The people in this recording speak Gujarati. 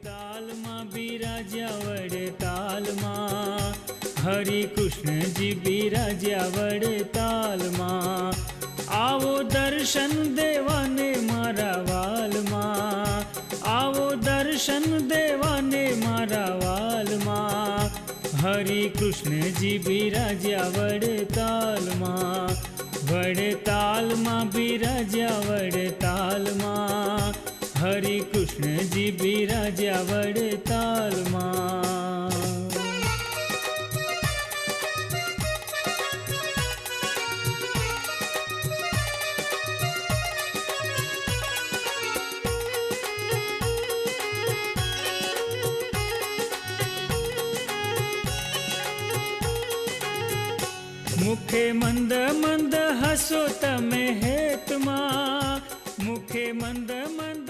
तालમાં બિરાજ્યા વડતાલમાં, હરિ કૃષ્ણજી બિરાજ્યા વડતાલમાં. આવો દર્શન દેવાને મારા વાલમાં, આવો દર્શન દેવાને મારા વાલમાં. હરિ કૃષ્ણજી બિરાજ્યા વડતાલમાં, વડતાલમાં બિરાજ્યા વડતાલમાં. હરિ કૃષ્ણજી બિરાજ્યા વડતાલમાં. મુખે મંદ મંદ હસો તમે હેતમાં, મુખે મંદ મંદ